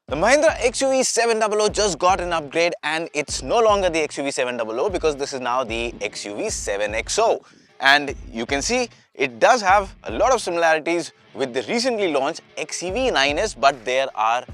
The Mahindra XUV 700 just got an upgrade and it's no longer the XUV 700 because this is now the XUV 7XO. And you can see it does have a lot of similarities with the recently launched XUV 9S, but there are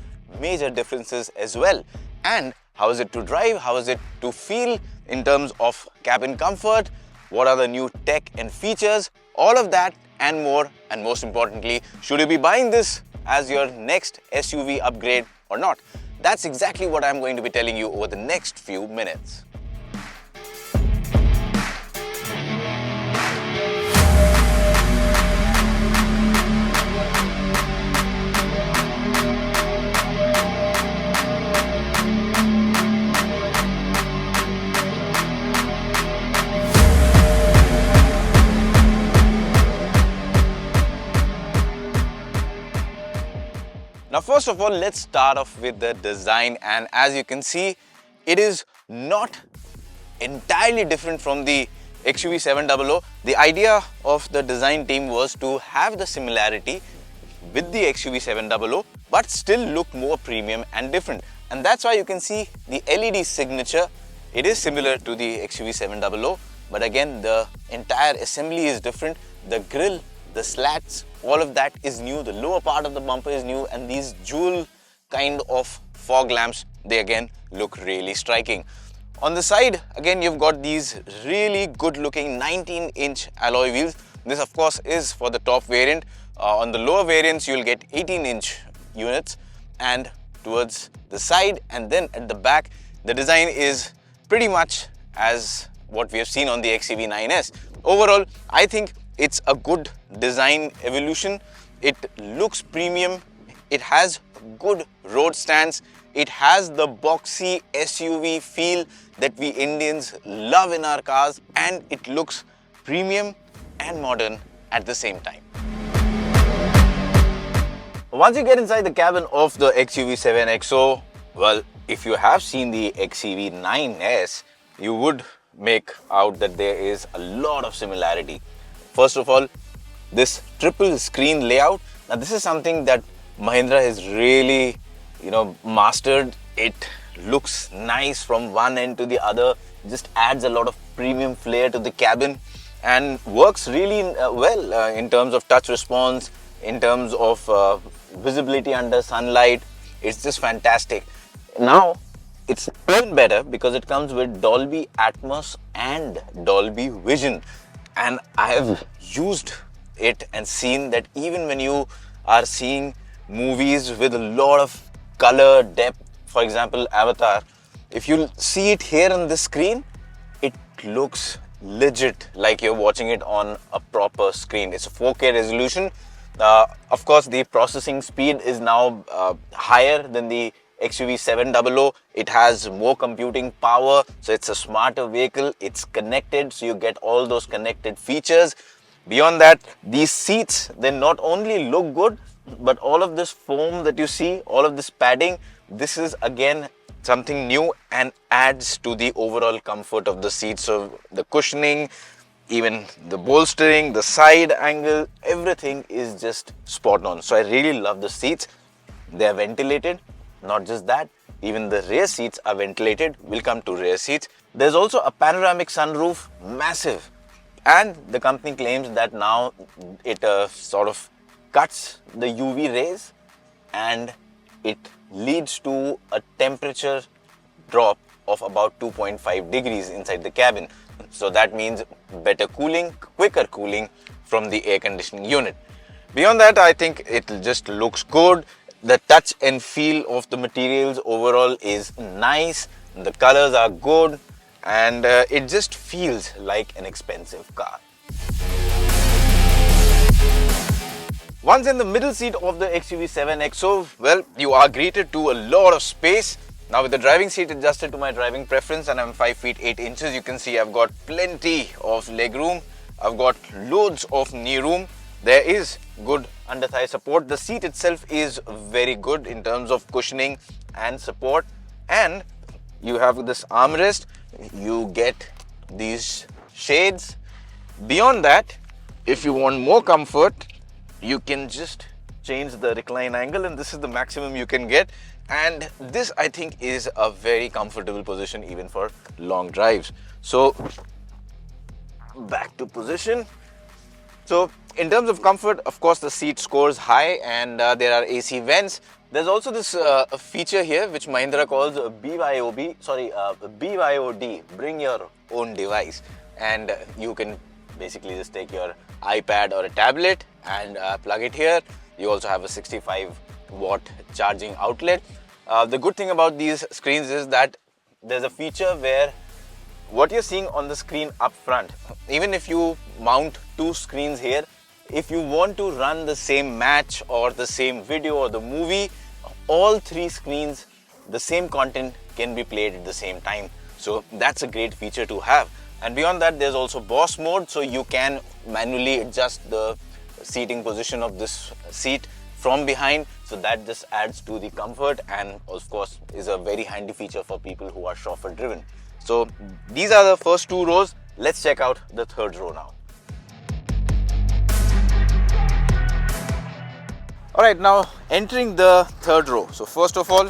major differences as well. And how is it to drive? How is it to feel in terms of cabin comfort? What are the new tech and features? All of that and more. And most importantly, should you be buying this as your next SUV upgrade or not? That's exactly what I'm going to be telling you over the next few minutes. Now, first of all, let's start off with the design, and as you can see, it is not entirely different from the XUV 700. The idea of the design team was to have the similarity with the XUV 700 but still look more premium and different, and that's why you can see the LED signature. It is similar to the XUV 700, but again the entire assembly is different. The grille, the slats, all of that is new. The lower part of the bumper is new, and these jewel kind of fog lamps, they again look really striking. On the side, again, you've got these really good looking 19-inch alloy wheels. This of course is for the top variant. On the lower variants, you'll get 18-inch units, and towards the side and then at the back, the design is pretty much as what we have seen on the XUV 9S. Overall, I think it's a good design evolution. It looks premium, it has good road stance, it has the boxy SUV feel that we Indians love in our cars, and it looks premium and modern at the same time. Once you get inside the cabin of the XUV 7XO, well, if you have seen the XUV 9S, you would make out that there is a lot of similarity. First of all, this triple screen layout. Now this is something that Mahindra has really, mastered. It looks nice from one end to the other, just adds a lot of premium flair to the cabin and works really well in terms of touch response, in terms of visibility under sunlight. It's just fantastic. Now, it's even better because it comes with Dolby Atmos and Dolby Vision. And I have used it and seen that even when you are seeing movies with a lot of color depth, for example Avatar, if you see it here on the screen, it looks legit like you're watching it on a proper screen. It's a 4K resolution. Of course, the processing speed is now higher than the XUV 700. It has more computing power, so it's a smarter vehicle. It's connected, so you get all those connected features. Beyond that, these seats, they not only look good, but all of this foam that you see, all of this padding, this is again something new and adds to the overall comfort of the seat. So the cushioning, even the bolstering, the side angle, everything is just spot on. So I really love the seats. They are ventilated. Not just that, even the rear seats are ventilated. We'll come to rear seats. There's also a panoramic sunroof, massive. And the company claims that now it sort of cuts the UV rays and it leads to a temperature drop of about 2.5 degrees inside the cabin. So that means better cooling, quicker cooling from the air conditioning unit. Beyond that, I think it just looks good. The touch and feel of the materials overall is nice. The colors are good, and it just feels like an expensive car. Once in the middle seat of the XUV 7XO, well, you are greeted to a lot of space. Now with the driving seat adjusted to my driving preference, and I'm 5 feet 8 inches, you can see I've got plenty of leg room. I've got loads of knee room. There is good under thigh support. The seat itself is very good in terms of cushioning and support, and you have this armrest. You get these shades. Beyond that, if you want more comfort, you can just change the recline angle, and this is the maximum you can get. And this, I think, is a very comfortable position even for long drives. So back to position. So in terms of comfort, of course, the seat scores high, and there are AC vents. There's also this feature here which Mahindra calls BYOD, bring your own device, and you can basically just take your iPad or a tablet and plug it here. You also have a 65-watt charging outlet. The good thing about these screens is that there's a feature where what you're seeing on the screen up front, even if you mount two screens here, if you want to run the same match or the same video or the movie, all three screens, the same content can be played at the same time. So that's a great feature to have. And beyond that, there's also boss mode, so you can manually adjust the seating position of this seat from behind. So that just adds to the comfort, and of course is a very handy feature for people who are chauffeur driven. So these are the first two rows. Let's check out the third row now. Alright, now entering the third row. So first of all,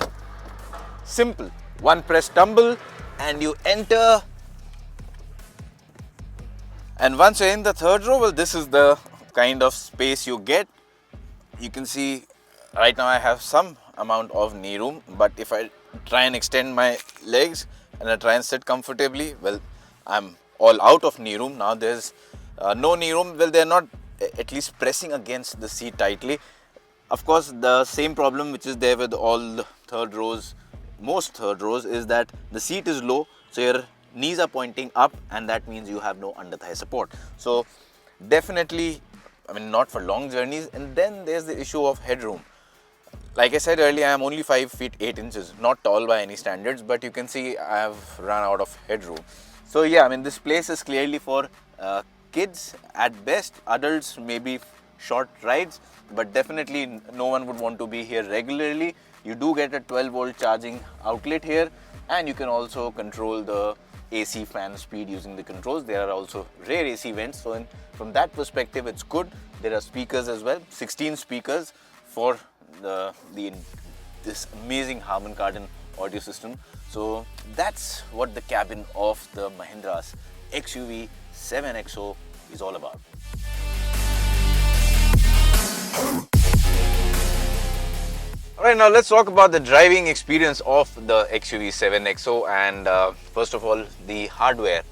simple, one press tumble and you enter. And once you're in the third row, well, this is the kind of space you get. You can see right now I have some amount of knee room, but if I try and extend my legs and I try and sit comfortably, well, I'm all out of knee room. Now there's no knee room. Well, they're not at least pressing against the seat tightly. Of course, the same problem which is there with all the third rows, most third rows, is that the seat is low, so your knees are pointing up, and that means you have no under thigh support. So definitely, I mean, not for long journeys. And then there's the issue of headroom. Like I said earlier, I am only 5 feet 8 inches, not tall by any standards, but you can see I have run out of headroom. So yeah, I mean, this place is clearly for kids at best, adults maybe short rides, but definitely no one would want to be here regularly. You do get a 12-volt charging outlet here, and you can also control the AC fan speed using the controls. There are also rear AC vents, so from that perspective it's good. There are speakers as well, 16 speakers for this amazing Harman Kardon audio system. So that's what the cabin of the Mahindra's XUV 7XO is all about. Alright, now let's talk about the driving experience of the XUV 7XO, and first of all, the hardware.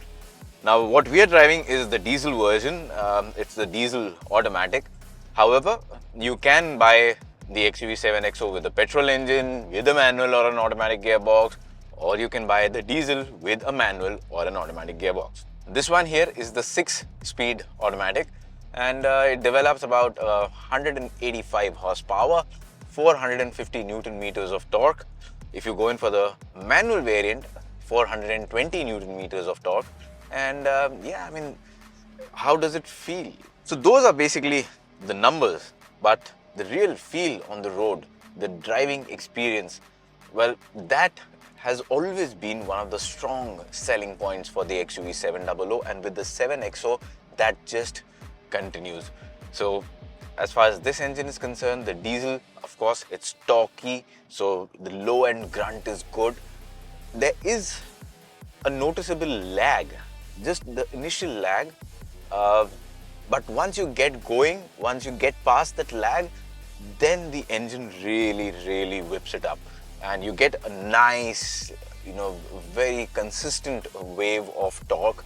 Now what we are driving is the diesel version. It's the diesel automatic. However, you can buy the XUV 7XO with a petrol engine, with a manual or an automatic gearbox, or you can buy the diesel with a manual or an automatic gearbox. This one here is the 6-speed automatic, and it develops about 185 horsepower, 450 Newton meters of torque. If you go in for the manual variant, 420 Newton meters of torque. And yeah, I mean, how does it feel? So those are basically the numbers, but the real feel on the road, the driving experience, well, that has always been one of the strong selling points for the XUV 700, and with the 7XO, that just continues. So as far as this engine is concerned, the diesel, of course, it's torquey, so the low end grunt is good. There is a noticeable lag, just the initial lag, but once you get going, once you get past that lag, then the engine really whips it up, and you get a nice, very consistent wave of torque.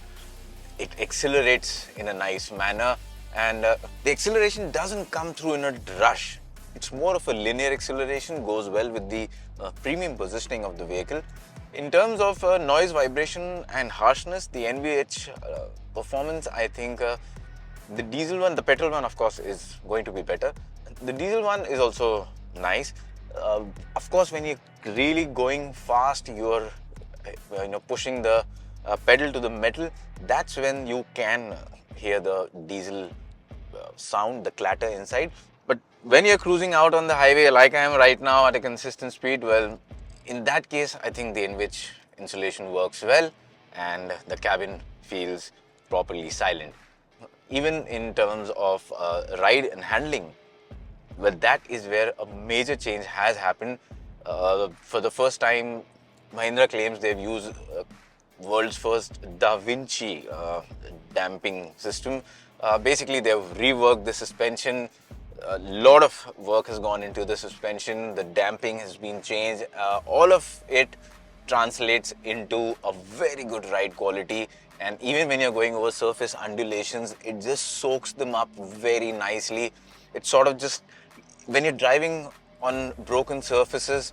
It accelerates in a nice manner, and the acceleration doesn't come through in a rush. It's more of a linear acceleration, goes well with the premium positioning of the vehicle. In terms of noise, vibration and harshness, the NVH performance, I think the diesel one, the petrol one, of course, is going to be better. The diesel one is also nice. Of course, when you're really going fast, you're pushing the pedal to the metal, that's when you can hear the diesel sound, the clatter inside. But when you're cruising out on the highway like I am right now at a consistent speed, well, in that case, I think the NVH insulation works well and the cabin feels properly silent. Even in terms of ride and handling, well, that is where a major change has happened. For the first time, Mahindra claims they've used world's first Da Vinci damping system. Basically, they've reworked the suspension. A lot of work has gone into the suspension. The damping has been changed. All of it translates into a very good ride quality. And even when you're going over surface undulations, it just soaks them up very nicely. It's sort of just, when you're driving on broken surfaces,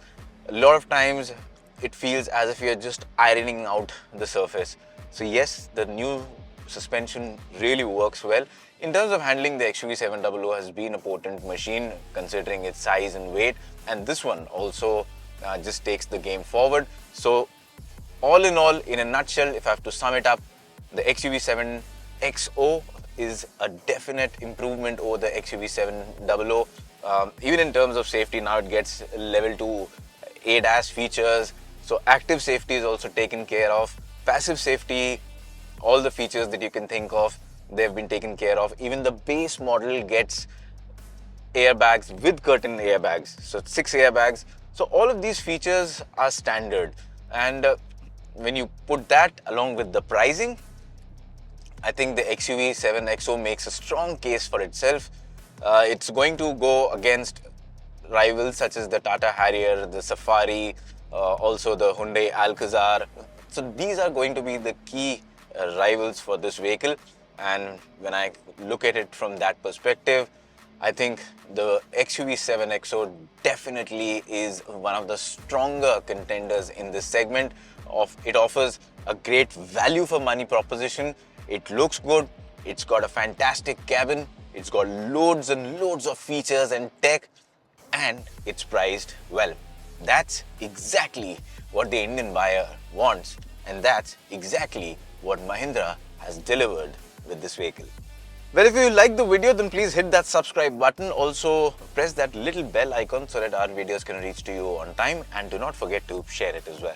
a lot of times it feels as if you're just ironing out the surface. So yes, the new suspension really works well. In terms of handling, the XUV 700 has been a potent machine considering its size and weight, and this one also just takes the game forward. So all in all, in a nutshell, if I have to sum it up, the XUV 7XO is a definite improvement over the XUV 700. Even in terms of safety, now it gets level 2 ADAS features. So active safety is also taken care of. Passive safety, all the features that you can think of, they've been taken care of. Even the base model gets airbags with curtain airbags. So 6 airbags. So all of these features are standard. And when you put that along with the pricing, I think the XUV 7XO makes a strong case for itself. It's going to go against rivals such as the Tata Harrier, the Safari, also the Hyundai Alcazar. So these are going to be the key rivals for this vehicle. And when I look at it from that perspective, I think the XUV 7XO definitely is one of the stronger contenders in this segment. It offers a great value for money proposition. It looks good. It's got a fantastic cabin. It's got loads and loads of features and tech, and it's priced well. That's exactly what the Indian buyer wants, and that's exactly what Mahindra has delivered with this vehicle. Well, if you like the video, then please hit that subscribe button. Also, press that little bell icon so that our videos can reach to you on time, and do not forget to share it as well.